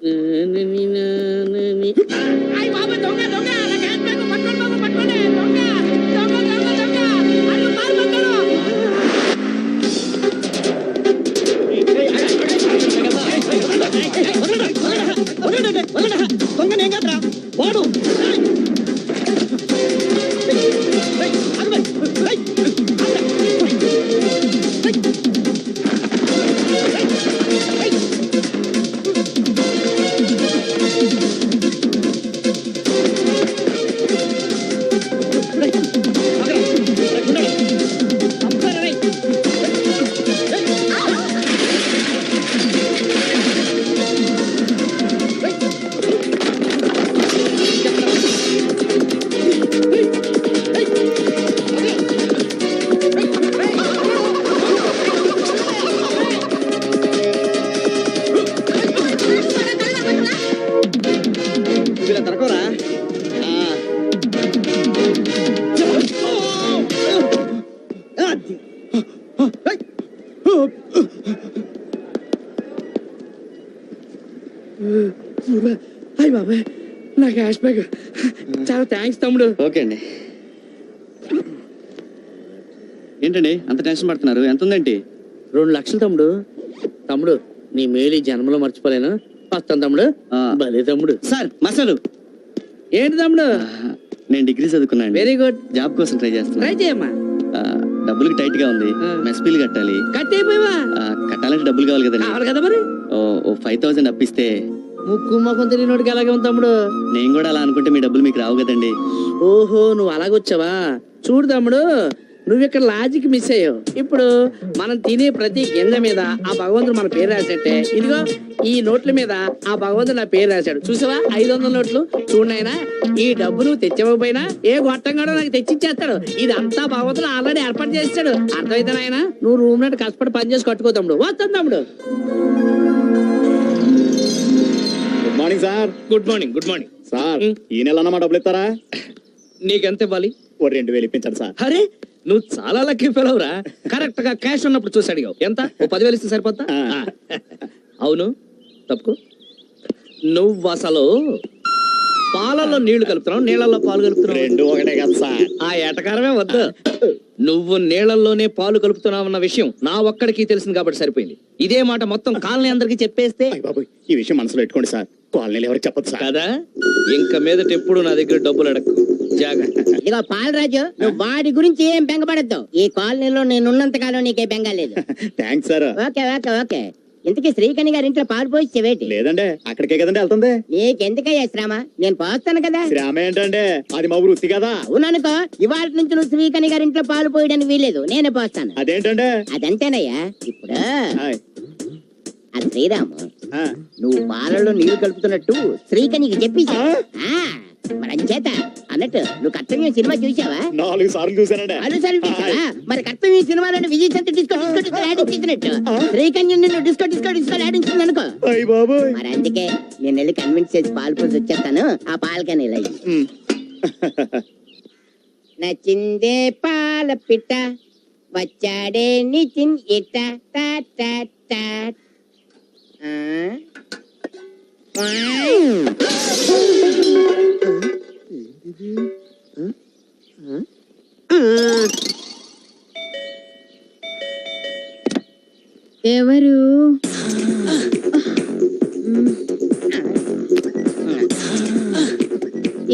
అయ్య బాబు దొంగ దొంగ నా క్యాష్ బ్యాగ్ పట్టుకోండి బాబు పట్టుకోండి దొంగ దొంగ దొంగ దొంగ అయ్యో పారిపోతాడు దొంగ నేను కదరా వాడు అయ్య బాబాయ్ నా క్యాష్ బ్యాగ్ చాలా థ్యాంక్స్ తమ్ముడు. ఓకే అండి. ఏంటండి అంత టెన్షన్ పడుతున్నారు? ఎంత ఉందేంటి? 2 లక్షలు తమ్ముడు. తమ్ముడు నీ మేలు ఈ జన్మలో మర్చిపోలేను. వస్తాను తమ్ముడు. భలే తమ్ముడు. సార్ మసాలు ఏంటి తమ్ముడు? నేను డిగ్రీ చదువుకున్నాను. Very good. జాబ్ కోసం ట్రై చేస్తున్నా. ట్రై చేయమ్మా. డబ్బులకి టైట్ గా ఉంది. మెస్ బిల్ కట్టాలి. కట్టేపోయావా? కట్టాలంటే డబ్బులు కావాలి కదండి. కావాలి కదా మరి. 5000 అప్పిస్తే. ముక్కు మొఖం తెలియనోడికి అలాగే ఉంది తమ్ముడు. నేను కూడా అలా అనుకుంటే మీ డబ్బులు మీకు రావు కదండి. ఓహో నువ్వు అలాగొచ్చావా? చూడు తమ్ముడు నువ్వు ఇక్కడ లాజిక్ మిస్ అయ్యావు. ఇప్పుడు మనం తినే ప్రతి గింజ మీద ఆ భగవంతుడు మన పేరు రాసేట్టే ఇదిగో ఈ నోట్ల మీద ఆ భగవంతుడు నా పేరు రాశాడు. చూసావా 500 నోట్లు చూడనైనా. ఈ డబ్బు నువ్వు తెచ్చకపోయినా ఏ గొట్టంగాడో నాకు తెచ్చిచ్చేస్తాడు. ఇదంతా భగవంతుడు ఆల్రెడీ ఏర్పాటు చేస్తాడు. అర్థమైతే నాయన నువ్వు రూమ్ నట్టు కష్టపడి పని చేసి కట్టుకో తమ్ముడు. వస్తాను తమ్ముడు. Good morning sir. Good morning. Good morning sir ఈ నెల మా డబ్బులు ఇస్తారా? నీకెంత ఇవ్వాలి? ఓ 2000 ఇప్పించండి సార్. అరే నువ్వు చాలా లక్కీ ఫెలవురా. కరెక్ట్ గా క్యాష్ ఉన్నప్పుడు చూసి అడిగావు. ఎంత? ఓ 10,000 ఇస్తే సరిపోతా? అవును తప్పుకో. నువ్వు అసలు పాలల్లో నీళ్లు కలుపుతున్నావు, నీళ్లలో పాలు కలుపుతున్నావు. 2 ఒకటే కదా సార్. ఆ ఎటకారమే వద్దు. నువ్వు నీళ్లలోనే పాలు కలుపుతున్నావన్న విషయం నా ఒక్కడికి తెలిసింది కాబట్టి సరిపోయింది. ఇదే మాట మొత్తం కాలనీ అందరికి చెప్పేస్తే. బాబు ఈ విషయం మనసులో పెట్టుకోండి సార్. కాలనీలు ఎవరికి చెప్పదు సార్. కదా ఇంకా మీదట ఎప్పుడు నా దగ్గర డబ్బులు అడగకు. జాగ్రత్త. ఇదిగో పాలరాజు నువ్వు వాడి గురించి ఏం బెంగపడద్దు. ఈ కాలనీలో నేనున్నంత కాలం నీకే బెంగ లేదు. Thanks sir. Okay okay okay. ఇంతకీ శ్రీకణి గారి ఇంట్లో పాలు పోయిచ్చేవేటి? లేదండి అక్కడికే కదండి వెళ్తుంది. నీకెందుకయ్యా శ్రమ? నేను పోస్తాను కదా. శ్రమ ఏంటండి అది మా వృత్తి కదా. అవుననుకో ఇవాళ నుంచి నువ్వు శ్రీకణి గారి ఇంట్లో పాలు పోయడానికి వీలేదు. నేనే పోస్తాను. అదేంటండి? అదంతేనయ్యా. ఇప్పుడు హాయ్. అది శ్రీరాము ఆ, నువ్వు పాలలో నీళ్లు కలుపుతున్నట్టు శ్రీకణికి చెప్పి మరి అంచేత అన్నట్టు నువ్వు కర్తవ్యం సినిమా చూసావా? 4 సార్లు చూసానండి. అనుసరి చూసావా? మరి కర్తవ్యం సినిమాలోని విజయ్ సంత డిస్కో డిస్కో డిస్కో ఆడించినట్టు శ్రీకన్య నిన్ను డిస్కో డిస్కో డిస్కో ఆడించింది అనుకో. అయ్య బాబోయ్. మరి అందుకే నేను వెళ్ళి కన్విన్స్ చేసి పాలు పోసి వచ్చేస్తాను. ఆ పాలకని ఇలా నచ్చిందే పాల పిట్ట వచ్చాడే నిచిన్ ఇట్ట టా టా టా. ఎవరు?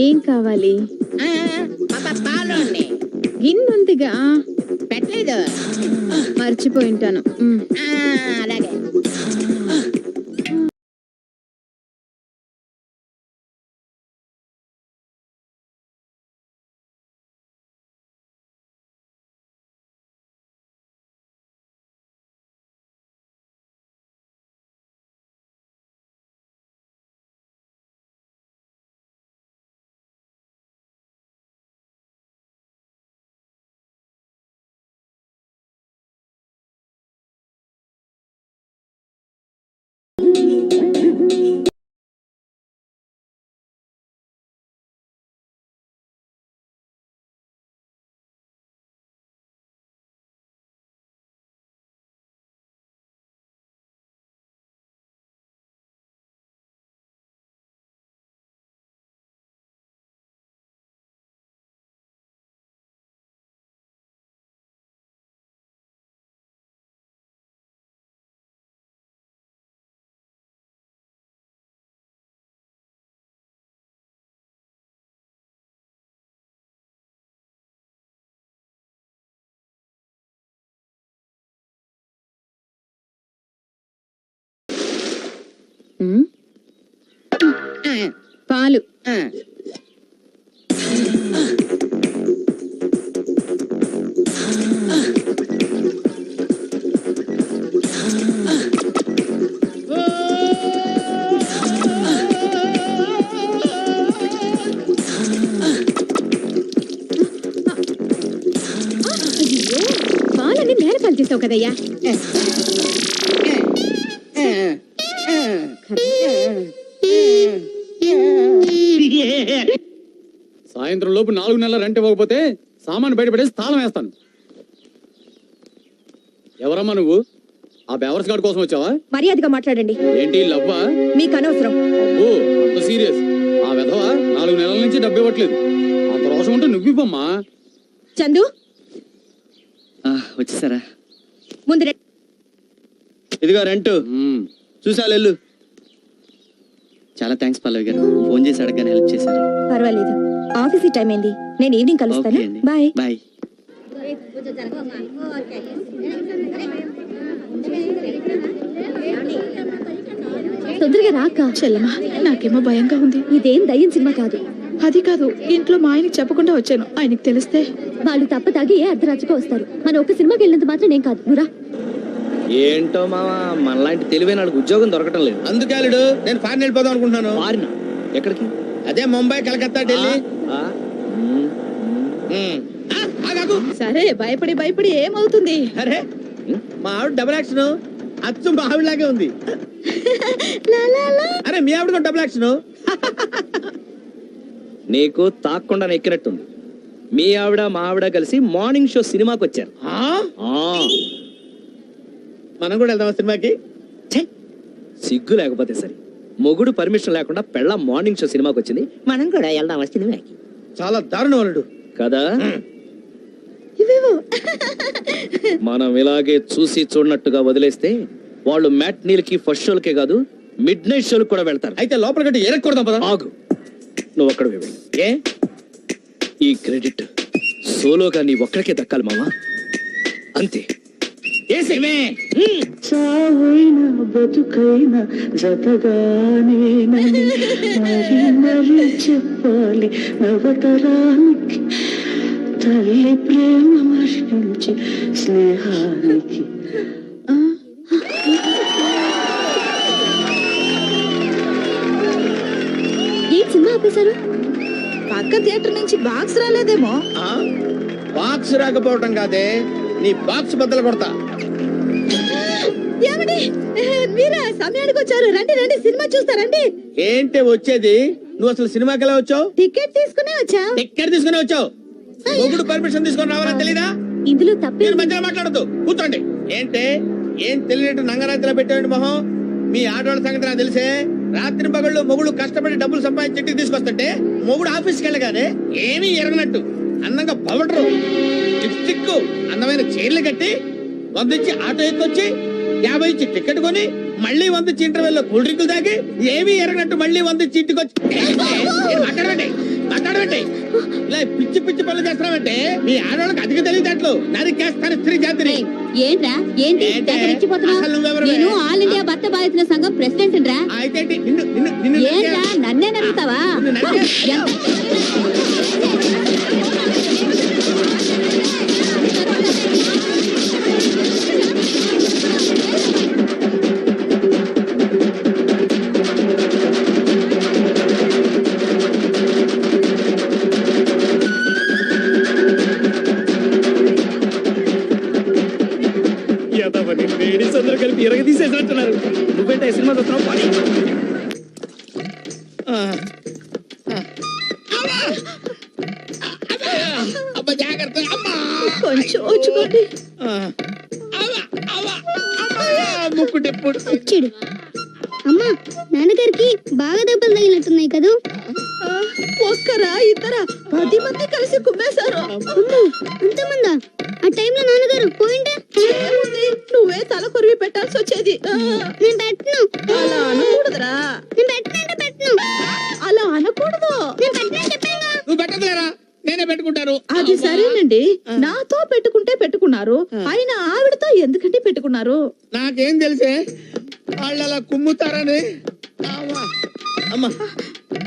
ఏం కావాలి? పాలు గిన్నుందిగా పెట్టలేదు. మర్చిపోయింటాను. అలాగే ఉమ్, పాలు అయ్యో, పాలన్నీ నేల పాలు చేసావు కదయ్యా. సాయంత్రం లోపు 4 నెలల రెంట్ ఇవ్వకపోతే సామాను బయటపడేసి తాళం వేస్తాను. ఎవరమ్మా నువ్వు? ఆ బేవర్స్ గార్డ్ కోసం వచ్చావా? మర్యాదగా మాట్లాడండి, ఏంటి లవ్వా? మీకు అనవసరం. అబ్బో అంత సీరియస్? ఆ విధవ 4 నెలల నుంచి డబ్బు ఇవ్వట్లేదు. అంత రోషం ఉంటే నువ్వివ్వమ్మా. చందు, వచ్చేసారా? ముందు ఇదిగో రెంట్ మ్మ్. చూసా వెళ్ళు. చాలా థ్యాంక్స్ పల్లవి గారు, ఫోన్ చేసి అడగగానే హెల్ప్ చేశారు. పర్వాలేదు, ఆఫీస్ టైం అయింది, నేను ఈవినింగ్ కలుస్తాను. ఓకే అండి, బాయ్. బాయ్. తొందరగా రాక. చెల్లమ్మా, నాకేమో భయంగా ఉంది. ఇదేం దయ్యం సినిమా కాదు. అది కాదు, ఇంట్లో మా ఆయనకి చెప్పకుండా వచ్చాను. ఆయనకి తెలిస్తే వాళ్ళు తప్ప తాగి ఏ అర్ధరాత్రికో వస్తారు. మన ఒక సినిమాకి వెళ్ళినంత మాత్రం నేను కాదు. నువ్వురా. ఏంటో మావా, మనలాంటి తెలివైన వాళ్ళకి ఉద్యోగం దొరకటం లేదు. అందుకే అల్లుడు నేను ఫారెన్ వెళ్ళిపోదాం అనుకుంటున్నాను. మారిన ఎక్కడికి? అదే ముంబై, కలకత్తా, ఢిల్లీ. ఆ, ఉమ్, ఆగాగు. సరే, భయపడి భయపడి ఏమవుతుంది? అరే మా ఆవిడ డబుల్ యాక్షన్ అచ్చు మా ఆవిడ లాగే ఉంది. అరే మీ ఆవిడ డబుల్ యాక్షన్. నీకు తాక్కుండా ఎక్కినట్టుంది. మీ ఆవిడ మా ఆవిడ కలిసి మార్నింగ్ షో సినిమాకి వచ్చారు. ఆ, మనం కూడా వెళ్దాం సినిమాకి. ఛే, సిగ్గు లేకపోతే సరే. మొగుడు పర్మిషన్ లేకుండా పెళ్ళ మార్నింగ్ షో సినిమాకి వచ్చింది. మనం కూడా వెళ్దాం సినిమాకి. చాలా దారుణం అల్లుడు. కదా? మనం ఇలాగే చూసి చూడనట్టుగా వదిలేస్తే వాళ్ళు మ్యాట్నీలకి, ఫస్ట్ షోలకే కాదు మిడ్ నైట్ షోలకు కూడా వెళ్తారు. అయితే లోపల గట్టి ఎరక్కూడదాం పద. ఆగు, నువ్వు అక్కడ వెళ్ళు. ఏ ఈ క్రెడిట్ సోలోగా నీ ఒక్కడికే దక్కాలి మామా, అంతే. చావైనా బతుకైనా జతగానేనని మరి మరి చెప్పాలి నవతరానికి, తల్లి ప్రేమ మరిపించి స్నేహానికి. ఏం సినిమా ఆపేశారు? పక్క థియేటర్ నుంచి బాక్స్ రాలేదేమో. బాక్స్ రాకపోవటం కాదే, నీ బాక్స్ బద్దలు కొడతా. ఏమండి, మీరా సమయానికి వచ్చారు. రండి రండి, సినిమా చూస్తారండి. ఏంటి వచ్చేది? నువ్వు అసలు సినిమాకి ఎలా వచ్చావు? టికెట్ తీసుకునే వచ్చా. టికెట్ తీసుకుని వచ్చావు? మొగుడు పర్మిషన్ తీసుకొని రావాలని తెలీదా? ఇందులో తప్పే మీరు మధ్యలో మాట్లాడద్దు, కూర్చోండి. ఏంటే ఏం తెలియనట్టు నంగరాత్రిలో పెట్టేయండి మొహం. మీ ఆడవాళ్ళ సంగతి నాకు తెలిసే. రాత్రి పగళ్ళు మొగుడు కష్టపడి డబ్బులు సంపాదించి ఇంటికి తీసుకొస్తుంటే మొగుడు ఆఫీస్కి వెళ్ళగానే ఏమీ ఎరగనట్టు అందంగా పవడరు, లిప్స్టిక్, అందమైన చీరలు కట్టి 100 ఇచ్చి ఆటో ఎక్కొచ్చి 50 ఇచ్చి టికెట్ కొని మళ్ళీ 100 ఇచ్చి ఇంటర్వెల్ లో కూల్ డ్రింకులు తాగి ఏమీ ఎరగనట్టు మళ్ళీ 100 ఇచ్చి ఇంటికి వచ్చి మాట్లాడమండి మాట్లాడమండి. ఇలా పిచ్చి పిచ్చి పనులు చేస్తున్నామంటే మీ ఆడవాళ్ళకి అధిక తెలియదట్లు నరికేస్తాను స్త్రీ జాతిని. ఏంట్రా? ఏంటి ఏంటే? తెగరెచ్చిపోతున్నావ్? అసలు నువ్వెవరివే? నేను ఆల్ ఇండియా భర్త బాధితుల సంఘం ప్రెసిడెంట్ రా. అయితే ఏంటి? నిన్ను నిన్ను నిన్ను ఏంట్రా నరికే- నన్నే నమ్ముతావా? నిన్ను నరికే- లేడీస్ అందరూ కలిపి ఇరగ తీసేసినట్టున్నారు. నువ్వేంటే సినిమా చూస్తున్నావు? పని. అబ్బా జాగ్రత్త. అమ్మా కొంచెం వచ్చుకోండి. ముక్కు టెప్పుడు. చెడు అమ్మా, నాన్నగారికి బాగా దెబ్బలు తగిలినట్టున్నాయి కదూ. ఒక్కరా ఇద్దరా 10 మంది కలిసి కుమ్మేశారు. అంతమందా? ఆ టైంలో నాన్నగారు పోయింటే ఏముంది, నువ్వే తల కొరివి పెట్టాల్సి వచ్చేది. నేను పెట్టను. అలా అనకూడదురా. నేను పెట్టనంటే పెట్టను. అలా అనకూడదు. నేను పెట్టనని చెప్పానుగా. నువ్వు పెట్టదులేరా, నేనే పెట్టుకుంటాను. అది సరేనండి, నాతో పెట్టుకుంటే పెట్టుకున్నారు, అయినా ఆవిడతో ఎందుకంటే పెట్టుకున్నారు? నాకేం తెలిసే వాళ్ళు అలా కుమ్ముతారని. అమ్మా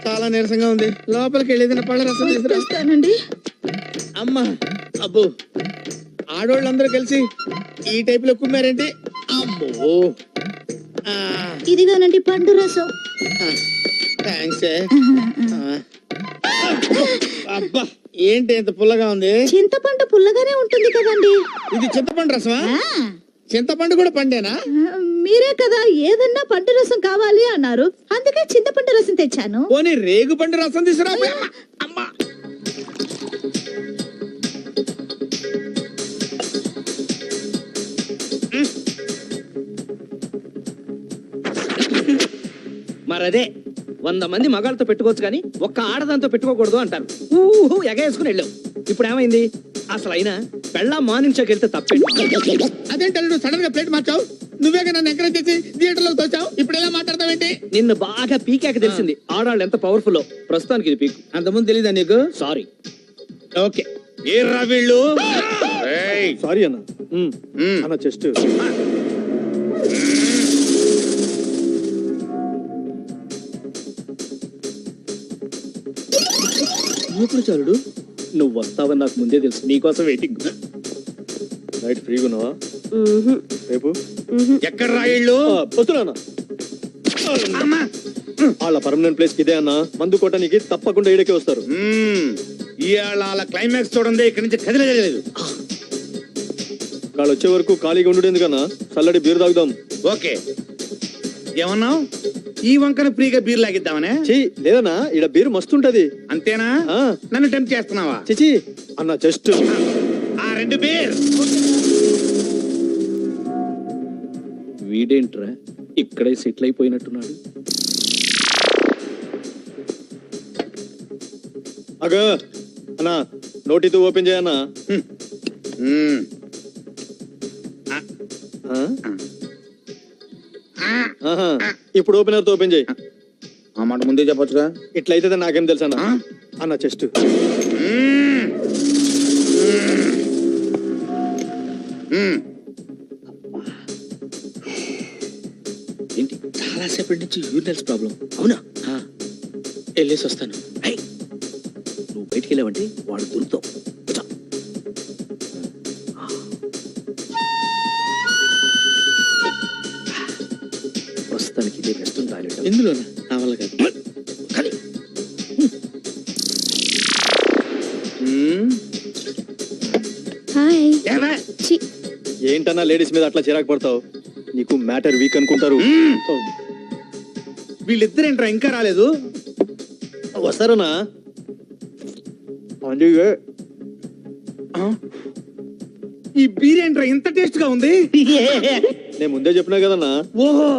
చాలా నీరసంగా ఉంది, లోపలికి వెళ్ళి ఏదైనా పళ్ళ రసం తీసుకురా. తెస్తానండి. అమ్మా అబ్బో, ఆడోళ్ళందరూ కలిసి ఈ టైప్ లో కుమ్మారేంటి? అమ్మో ఇదిగోనండి పండు రసం. థ్యాంక్స్. అబ్బా ఏంటి ఎంత పుల్లగా ఉంది? చింతపండు పుల్లగానే ఉంటుంది కదండి. ఇది చింతపండు రసమా? ఆ, చింతపండు కూడా పండేనా? మీరే కదా ఏదన్నా పండు రసం కావాలి అన్నారు, అందుకే చింతపండు రసం తెచ్చాను. పోనీ రేగు పండు రసం తీసుకురా. అమ్మా మరదే 100 మంది మగాళ్ళతో పెట్టుకోవచ్చు కానీ ఒక్క ఆడదాంతో పెట్టుకోకూడదు అంటారు. ఊహు ఎగేసుకుని వెళ్ళావు. ఇప్పుడు ఏమైంది? అసలు అయినా పెళ్ళ మార్నింగ్ షోకి వెళ్తే తప్పేంటి? అదేంటి అల్లుడు సడన్ గా ప్లేట్ మార్చావు? నువ్వేగా నన్ను ఎంకరేజ్ చేసి థియేటర్ లో తోచావు, ఇప్పుడు ఎలా మాట్లాడతావేంటి? నిన్ను బాగా పీకాక తెలిసింది ఆడాళ్ళు ఎంత పవర్ఫుల్. ప్రస్తుతానికి ఇది పీకు. అంతకుముందు తెలీదా నీకు? సారీ. ఓకే. ఏర్రా వీళ్ళు సారీ అన్న. అన్న చెస్ట్ చాలుడు నువ్వు వస్తావని నాకు ముందే తెలుసు. నీకోసం వెయిటింగ్. నైట్ ఫ్రీగా ఉన్నావా రేపు? ఎక్కడ రా వీళ్ళు? వస్తున్నా వాళ్ళ పర్మనెంట్ ప్లేస్ ఇదే అన్న. మందు కొట్టడానికి తప్పకుండా ఈడకే వస్తారు. ఇవాళ క్లైమాక్స్ చూడండి, ఇక్కడి నుంచి కదిలేదు. వాళ్ళు వచ్చే వరకు ఖాళీగా ఉండడు ఎందుకన్నా, చల్లడి బీరు తాగుదాం. ఓకే, ఏమన్నావు? ఈ వంకన ఫ్రీగా బీర్ లాగిద్దామనే? చెయ్యి లేదన్నా, ఈడ బీరు మస్తుంటది. అంతేనా? ఆ. నన్ను టెంప్ట్ చేస్తున్నావా? చిచి అన్న జస్ట్ ఆ 2 బీర్. వీడేంట్రా ఇక్కడే సెటిల్ అయిపోయినట్టున్నాడు. అగ అన్నా, నోటితో ఓపెన్ చేయన్నా. ఇప్పుడు ఓపెనర్ తో ఓపెన్ చేయి. ఆ మాట ముందే చెప్పొచ్చుగా. ఇట్లయితే నాకేం తెలుసు అన్న. అన్న చెస్ట్ ఏంటి చాలా సేపటి నుంచి యూరినల్స్ ప్రాబ్లం? అవునా? వెళ్ళేసి వస్తాను. నువ్వు బయటికి వెళ్ళావంటే వాడు దొరుకుతావు. ప్రస్తుతానికి ఇదే బెస్ట్ టాయిలెట్. ఇందులోనా? నా వల్ల కాదు. కానీ హాయ్. ఏరా? చి, ఏంటన్నా లేడీస్ మీద అట్లా చిరాకు పడతావు? నీకు మ్యాటర్ వీక్ అనుకుంటారు. వీళ్ళిద్దరేంట్రా ఇంకా రాలేదు? వస్తారనా? ఈ బీర్ ఏంట్రా ఇంత టేస్ట్ గా ఉంది? నేను ముందే చెప్పినా కదన్నా. ఓహో,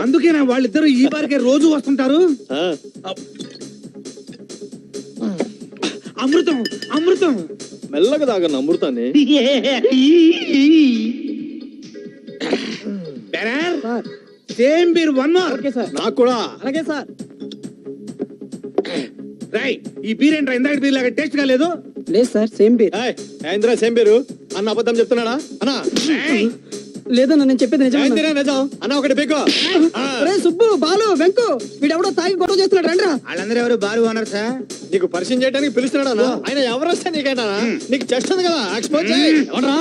అందుకేనా వాళ్ళిద్దరు ఈ బారికే రోజు వస్తుంటారు? ఆ, అమృతం అమృతం. మెల్లగా తాగన్న అమృతాన్ని. Same beer 1 more. నాకు కూడా. అలాగే సార్. రై, ఈ బీర్ ఏంట్రా ఇందాక బీర్ లాగా టేస్ట్ గా లేదు? లేదు సార్, సేమ్ బీర్. ఏంద్రా సేమ్ పేరు అన్న? అబద్ధం చెప్తున్నాడా అన్నా? లేదన్నా, నేను చెప్పేది ఏందిరా నిజం అన్న? ఒకటి బీకో. సుబ్బు, బాలు, వెంకు వీడెవడో తాగి గొడవ చేస్తున్నాడు. రండి. వాళ్ళందరూ ఎవరు బారు ఓనర్ సార్? నీకు పరిచయం చేయడానికి పిలుస్తున్నాడా అన్న? ఆయన ఎవరు వస్తే నీకైనా నీకు చెస్ట్ ఉంది కదా, ఎక్స్పోజ్ చేయి. ఎవడ్రా?